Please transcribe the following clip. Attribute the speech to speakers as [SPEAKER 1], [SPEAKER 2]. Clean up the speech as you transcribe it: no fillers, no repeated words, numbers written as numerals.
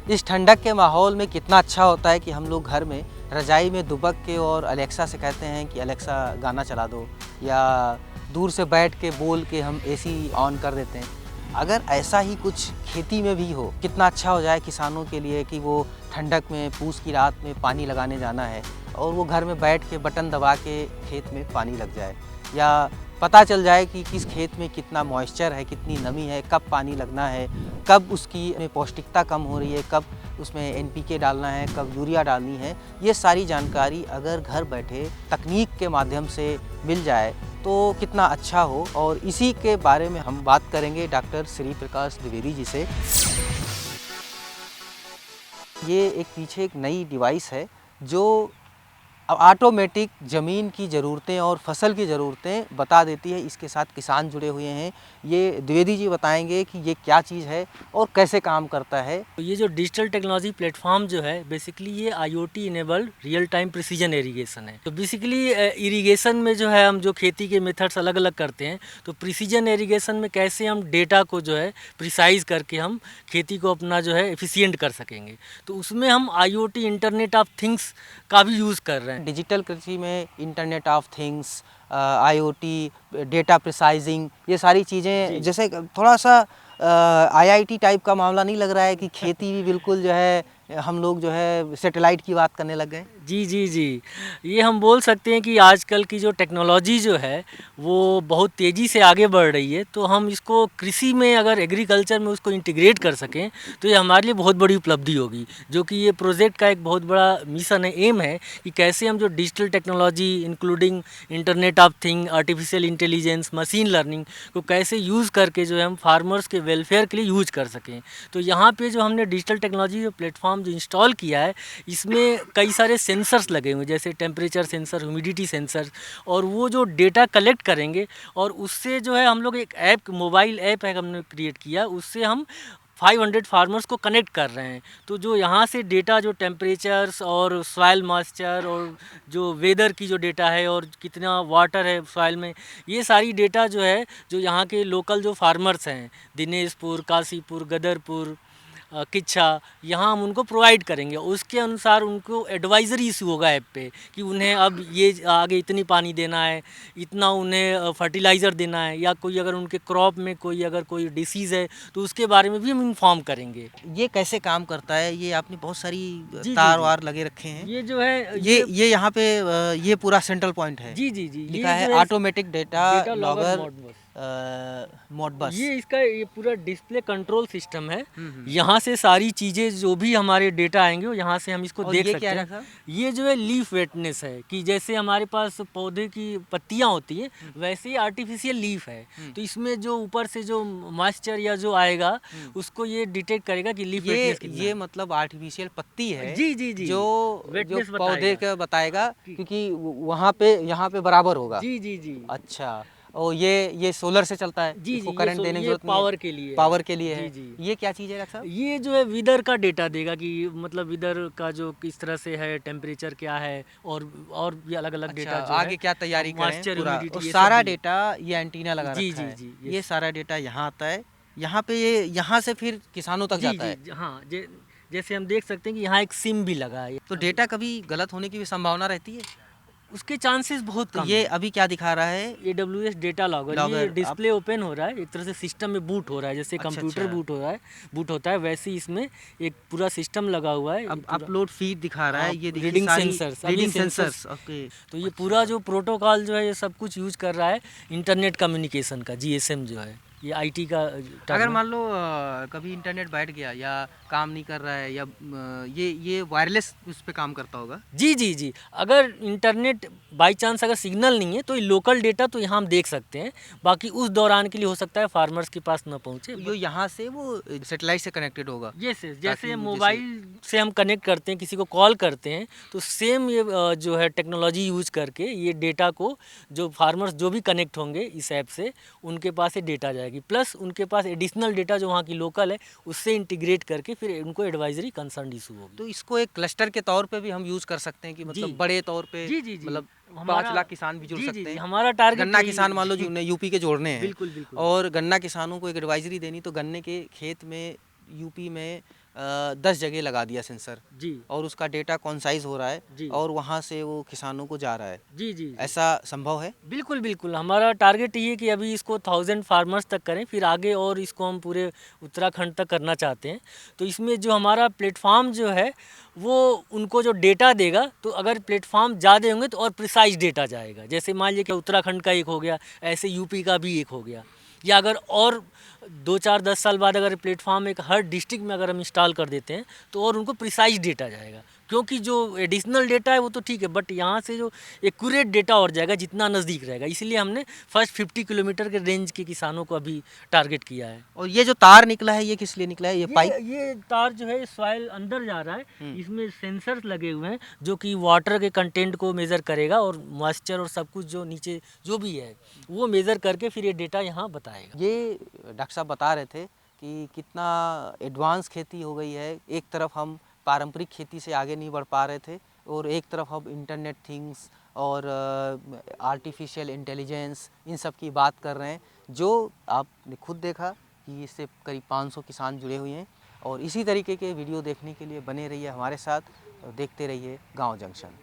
[SPEAKER 1] इस ठंडक के माहौल में कितना अच्छा होता है कि हम लोग घर में रज़ाई में दुबक के और अलेक्सा से कहते हैं कि अलेक्सा गाना चला दो, या दूर से बैठ के बोल के हम एसी ऑन कर देते हैं। अगर ऐसा ही कुछ खेती में भी हो, कितना अच्छा हो जाए किसानों के लिए कि वो ठंडक में पूस की रात में पानी लगाने जाना है और वो घर में बैठ के बटन दबा के खेत में पानी लग जाए, या पता चल जाए कि किस खेत में कितना मॉइस्चर है, कितनी नमी है, कब पानी लगना है, कब उसकी पौष्टिकता कम हो रही है, कब उसमें एनपीके डालना है, कब यूरिया डालनी है। ये सारी जानकारी अगर घर बैठे तकनीक के माध्यम से मिल जाए तो कितना अच्छा हो। और इसी के बारे में हम बात करेंगे डॉक्टर श्री प्रकाश द्विवेदी जी से। ये एक पीछे एक नई डिवाइस है जो ऑटोमेटिक ज़मीन की ज़रूरतें और फसल की ज़रूरतें बता देती है। इसके साथ किसान जुड़े हुए हैं, ये द्विवेदी जी बताएंगे कि ये क्या चीज़ है और कैसे काम करता है।
[SPEAKER 2] तो ये जो डिजिटल टेक्नोलॉजी प्लेटफॉर्म जो है बेसिकली ये IoT enabled real time precision irrigation है। तो बेसिकली इरिगेशन में जो है हम जो खेती के मेथड्स अलग अलग करते हैं, तो प्रिसीजन इरिगेशन में कैसे हम डेटा को जो है प्रिसाइज करके हम खेती को अपना जो है एफिशिएंट कर सकेंगे, तो उसमें हम IoT इंटरनेट ऑफ थिंग्स का भी यूज़ कर रहे हैं।
[SPEAKER 1] डिजिटल कृषि में internet of things, IoT, data प्रिसाइजिंग, ये सारी चीज़ें, जैसे थोड़ा सा IIT टाइप का मामला नहीं लग रहा है कि खेती भी बिल्कुल जो है हम लोग जो है सैटेलाइट की बात करने लग गए।
[SPEAKER 2] जी जी जी, ये हम बोल सकते हैं कि आजकल की जो टेक्नोलॉजी जो है वो बहुत तेज़ी से आगे बढ़ रही है, तो हम इसको कृषि में अगर एग्रीकल्चर में उसको इंटीग्रेट कर सकें तो ये हमारे लिए बहुत बड़ी उपलब्धि होगी। जो कि ये प्रोजेक्ट का एक बहुत बड़ा मिशन है, एम है कि कैसे हम जो digital technology including internet of thing, artificial intelligence, machine learning को कैसे यूज़ करके जो है हम फार्मर्स के वेलफेयर के लिए यूज कर सकें। तो यहाँ पे जो हमने डिजिटल टेक्नोलॉजी जो प्लेटफॉर्म जो इंस्टॉल किया है, इसमें कई सारे सेंसर्स लगे हुए हैं, जैसे टेम्परेचर सेंसर, ह्यूमिडिटी सेंसर, और वो जो डेटा कलेक्ट करेंगे और उससे जो है हम लोग एक ऐप, मोबाइल ऐप है हमने क्रिएट किया, उससे हम 500 फार्मर्स को कनेक्ट कर रहे हैं। तो जो यहाँ से डेटा, जो टेम्परेचर्स और सॉइल मॉइस्चर और जो वेदर की जो डेटा है और कितना वाटर है सॉइल में, ये सारी डेटा जो है जो यहाँ के लोकल जो फार्मर्स हैं, दिनेशपुर, काशीपुर, गदरपुर, किच्छा, यहाँ हम उनको प्रोवाइड करेंगे। उसके अनुसार उनको एडवाइज़री इशू होगा ऐप पे कि उन्हें अब ये आगे इतनी पानी देना है, इतना उन्हें फर्टिलाइज़र देना है, या कोई अगर उनके क्रॉप में कोई अगर कोई डिसीज़ है तो उसके बारे में भी हम इन्फॉर्म करेंगे।
[SPEAKER 1] ये कैसे काम करता है? ये आपने बहुत सारी
[SPEAKER 2] जी
[SPEAKER 1] तार
[SPEAKER 2] जी
[SPEAKER 1] वार लगे रखे हैं।
[SPEAKER 2] ये जो है
[SPEAKER 1] ये यहाँ पे ये पूरा सेंट्रल पॉइंट है।
[SPEAKER 2] जी जी जी,
[SPEAKER 1] लिखा
[SPEAKER 2] ये
[SPEAKER 1] है
[SPEAKER 2] जो है
[SPEAKER 1] automatic data
[SPEAKER 2] data logger
[SPEAKER 1] logger
[SPEAKER 2] mode.
[SPEAKER 1] Modbus.
[SPEAKER 2] ये इसका ये पूरा डिस्प्ले कंट्रोल सिस्टम है। यहाँ से सारी चीज़ें जो भी हमारे डेटा आएंगे वो यहाँ से हम इसको
[SPEAKER 1] और
[SPEAKER 2] देख
[SPEAKER 1] ये
[SPEAKER 2] सकते
[SPEAKER 1] क्या
[SPEAKER 2] हैं।
[SPEAKER 1] रखा?
[SPEAKER 2] ये जो है लीफ वेटनेस है, कि जैसे हमारे पास पौधे की पत्तियाँ होती हैं वैसे ही आर्टिफिशियल लीफ है, तो इसमें जो ऊपर से जो मॉइस्चर या जो आएगा उसको ये डिटेक्ट करेगा कि लीफ वेटनेस कितना
[SPEAKER 1] ये
[SPEAKER 2] है।
[SPEAKER 1] मतलब आर्टिफिशियल पत्ती है।
[SPEAKER 2] जी जी जी,
[SPEAKER 1] जो
[SPEAKER 2] वेटनेस
[SPEAKER 1] पौधे
[SPEAKER 2] बताएगा।
[SPEAKER 1] का बताएगा, क्योंकि वहाँ पे यहाँ पे बराबर होगा।
[SPEAKER 2] जी जी जी
[SPEAKER 1] अच्छा, और ये सोलर से चलता है,
[SPEAKER 2] जी
[SPEAKER 1] इसको
[SPEAKER 2] जी,
[SPEAKER 1] करंट देने की
[SPEAKER 2] ये
[SPEAKER 1] जरूरत नहीं है।
[SPEAKER 2] पावर के लिए है।
[SPEAKER 1] पावर के लिए
[SPEAKER 2] जी
[SPEAKER 1] है।
[SPEAKER 2] जी,
[SPEAKER 1] ये क्या चीज़ है डॉक्टर साहब?
[SPEAKER 2] ये जो है विदर का डेटा देगा कि मतलब विदर का जो किस तरह से है, टेम्परेचर क्या है, और भी अलग अलग
[SPEAKER 1] अच्छा,
[SPEAKER 2] डेटा जो
[SPEAKER 1] आगे
[SPEAKER 2] है,
[SPEAKER 1] क्या तैयारी करें
[SPEAKER 2] मॉइस्चर,
[SPEAKER 1] पूरा, और
[SPEAKER 2] ह्यूमिडिटी, ये सब
[SPEAKER 1] सारा
[SPEAKER 2] भी।
[SPEAKER 1] डेटा ये एंटीना लगा
[SPEAKER 2] जी
[SPEAKER 1] रखा
[SPEAKER 2] जी
[SPEAKER 1] है।
[SPEAKER 2] जी,
[SPEAKER 1] ये सारा डेटा यहाँ आता है, यहाँ पे ये यहाँ से फिर किसानों तक
[SPEAKER 2] जी
[SPEAKER 1] जाता
[SPEAKER 2] जी
[SPEAKER 1] है।
[SPEAKER 2] हाँ, जैसे हम देख सकते हैं कि यहाँ एक सिम भी लगा है।
[SPEAKER 1] तो डेटा कभी गलत होने की भी संभावना रहती है?
[SPEAKER 2] उसके चांसेस बहुत
[SPEAKER 1] तो
[SPEAKER 2] कम
[SPEAKER 1] ये
[SPEAKER 2] है।
[SPEAKER 1] अभी क्या दिखा रहा है?
[SPEAKER 2] AWS डेटा लॉगर, ये
[SPEAKER 1] लॉगर आप।
[SPEAKER 2] डिस्प्ले ओपन हो रहा है, एक तरह से सिस्टम में बूट हो रहा है, जैसे
[SPEAKER 1] अच्छा
[SPEAKER 2] कंप्यूटर
[SPEAKER 1] अच्छा,
[SPEAKER 2] बूट हो रहा है, बूट होता है वैसे ही इसमें एक पूरा सिस्टम लगा हुआ है।
[SPEAKER 1] अब अपलोड फीड दिखा रहा है, ये देखिए
[SPEAKER 2] रीडिंग
[SPEAKER 1] सारी
[SPEAKER 2] सेंसर्स,
[SPEAKER 1] रीडिंग सेंसर्स। ओके।
[SPEAKER 2] तो ये पूरा जो प्रोटोकॉल जो है ये सब कुछ यूज कर रहा है इंटरनेट कम्युनिकेशन का, GSM जो है ये IT का
[SPEAKER 1] अगर
[SPEAKER 2] टर्म है।
[SPEAKER 1] मान लो कभी इंटरनेट बैठ गया या काम नहीं कर रहा है, या ये वायरलेस उस पे काम करता होगा?
[SPEAKER 2] जी जी जी, अगर इंटरनेट बाई चांस अगर सिग्नल नहीं है तो ये लोकल डेटा तो यहाँ हम देख सकते हैं, बाकी उस दौरान के लिए हो सकता है फार्मर्स के पास न पहुँचे।
[SPEAKER 1] तो यहाँ से वो सेटेलाइट से कनेक्टेड होगा?
[SPEAKER 2] ये से जैसे
[SPEAKER 1] ताकि
[SPEAKER 2] मोबाइल से हम कनेक्ट करते हैं, किसी को कॉल करते हैं, तो सेम ये जो है टेक्नोलॉजी यूज करके ये डेटा को जो फार्मर्स जो भी कनेक्ट होंगे इस ऐप से उनके पास ये डेटा जाएगी, प्लस उनके पास एडिशनल डेटा जो वहाँ की लोकल है उससे इंटीग्रेट करके फिर उनको एडवाइजरी कंसर्न इशू होगी।
[SPEAKER 1] तो इसको एक क्लस्टर के तौर पे भी हम यूज कर सकते हैं कि मतलब बड़े तौर पे?
[SPEAKER 2] जी जी जी,
[SPEAKER 1] मतलब
[SPEAKER 2] हमारा
[SPEAKER 1] 5 लाख किसान भी जुड़
[SPEAKER 2] जी जी
[SPEAKER 1] सकते
[SPEAKER 2] जी,
[SPEAKER 1] हैं।
[SPEAKER 2] हमारा टारगेट
[SPEAKER 1] गन्ना किसान मान लो जो यूपी के जोड़ने हैं,
[SPEAKER 2] बिल्कुल बिल्कुल।
[SPEAKER 1] और गन्ना किसानों को एक एडवाइजरी देनी, तो गन्ने के खेत में यूपी में 10 जगह लगा दिया सेंसर
[SPEAKER 2] जी
[SPEAKER 1] और उसका डेटा कॉन्साइज हो रहा है
[SPEAKER 2] जी
[SPEAKER 1] और वहाँ से वो किसानों को जा रहा है,
[SPEAKER 2] जी जी जी।
[SPEAKER 1] ऐसा संभव है?
[SPEAKER 2] बिल्कुल बिल्कुल, हमारा टारगेट ये है कि अभी इसको 1000 फार्मर्स तक करें, फिर आगे और इसको हम पूरे उत्तराखंड तक करना चाहते हैं। तो इसमें जो हमारा प्लेटफॉर्म जो है वो उनको जो डेटा देगा, तो अगर प्लेटफॉर्म ज़्यादा होंगे तो और प्रिसाइज डेटा जाएगा। जैसे मान लीजिए कि उत्तराखंड का एक हो गया, ऐसे यूपी का भी एक हो गया, या अगर और 2 4 10 साल बाद अगर प्लेटफॉर्म एक हर डिस्ट्रिक्ट में अगर हम इंस्टॉल कर देते हैं तो और उनको प्रिसाइज डेटा जाएगा। क्योंकि जो एडिशनल डेटा है वो तो ठीक है, बट यहाँ से जो एक्यूरेट डेटा और जाएगा जितना नज़दीक रहेगा, इसलिए हमने फर्स्ट 50 किलोमीटर के रेंज के किसानों को अभी टारगेट किया है।
[SPEAKER 1] और ये जो तार निकला है ये किस लिए निकला है, ये पाइप?
[SPEAKER 2] ये तार जो है सॉइल अंदर जा रहा है, इसमें सेंसर्स लगे हुए हैं जो कि वाटर के कंटेंट को मेज़र करेगा और मॉइस्चर और सब कुछ जो नीचे जो भी है वो मेज़र करके फिर ये डेटा यहाँ बताएगा।
[SPEAKER 1] ये डॉक्टर साहब बता रहे थे कि कितना एडवांस खेती हो गई है। एक तरफ हम पारंपरिक खेती से आगे नहीं बढ़ पा रहे थे और एक तरफ हम इंटरनेट थिंग्स और आर्टिफिशियल इंटेलिजेंस इन सब की बात कर रहे हैं, जो आपने खुद देखा कि इससे करीब 500 किसान जुड़े हुए हैं। और इसी तरीके के वीडियो देखने के लिए बने रहिए हमारे साथ और देखते रहिए गांव जंक्शन।